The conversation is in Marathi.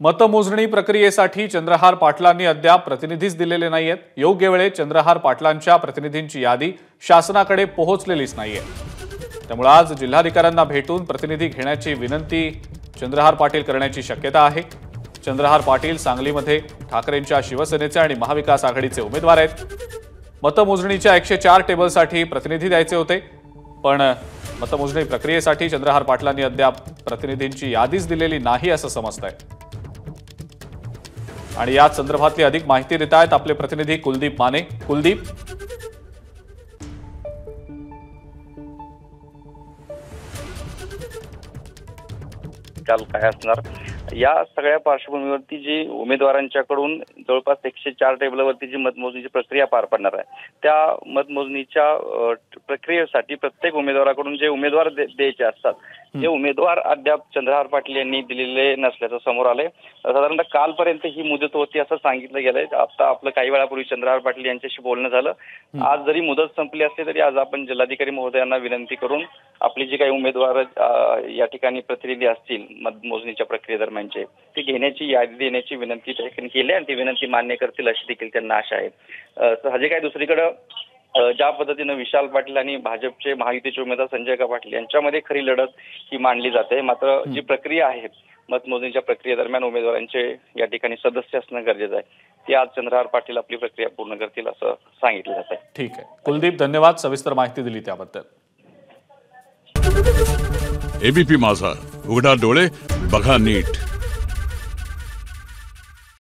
मतमोजणी प्रक्रियेसाठी चंद्रहार पाटलांनी अद्याप प्रतिनिधीच दिलेले नाहीयेत। योग्य वेळेत चंद्रहार पाटलांच्या प्रतिनिधींची यादी शासनाकडे पोहोचलेलीच नाहीये। त्यामुळे आज जिल्हाधिकाऱ्यांना भेटून प्रतिनिधी घेण्याची विनंती चंद्रहार पाटील करण्याची शक्यता आहे। चंद्रहार पाटील सांगलीमध्ये ठाकरेंच्या शिवसेनेचे आणि महाविकास आघाडीचे उमेदवार आहेत। मतमोजणीच्या 104 टेबलसाठी प्रतिनिधी द्यायचे होते, पण मतमोजणी प्रक्रियेसाठी चंद्रहार पाटलांनी अद्याप प्रतिनिधींची यादीच दिलेली नाही असं समजतंय। आणि या संदर्भातली अधिक माहिती देत आहेत आपले प्रतिनिधी कुलदीप माने। कुलदीप, काल काय असणार या सगळ्या पार्श्वभूमीवरती जी उमेदवारांच्याकडून जवळपास 104 टेबलवरती जी मतमोजणीची प्रक्रिया पार पडणार आहे, त्या मतमोजणीच्या प्रक्रियेसाठी प्रत्येक उमेदवाराकडून जे उमेदवार द्यायचे असतात ते उमेदवार अद्याप चंद्रहार पाटील यांनी दिलेले नसल्याचं समोर आलंय। साधारणतः कालपर्यंत ही मुदत होती असं सांगितलं गेलंय। आता आपलं काही वेळापूर्वी चंद्रहार पाटील यांच्याशी बोलणं झालं। आज जरी मुदत संपली असली तरी आज आपण जिल्हाधिकारी महोदयांना विनंती करून आपली जी काही उमेदवार या ठिकाणी प्रतिनिधी असतील मतमोजणीच्या प्रक्रियेदरम्यानचे ते घेण्याची यादी देण्याची विनंती केली आणि ती विनंती मान्य करतील अशी देखील त्यांना आशा आहे। हजे काय दुसरीकडे ज्या पद्धतीनं विशाल पाटील आणि भाजपचे महायुतीचे उमेदवार संजय पाटील यांच्यामध्ये खरी लढत ही मांडली जाते, मात्र जी प्रक्रिया आहे मतमोजणीच्या प्रक्रियेदरम्यान उमेदवारांचे या ठिकाणी सदस्य असणं गरजेचं आहे, ती आज चंद्रहार पाटील आपली प्रक्रिया पूर्ण करतील असं सांगितलं जात आहे। ठीक आहे कुलदीप, धन्यवाद सविस्तर माहिती दिली त्याबद्दल। एबीपी माझा, उघडा डोळे बघा नीट।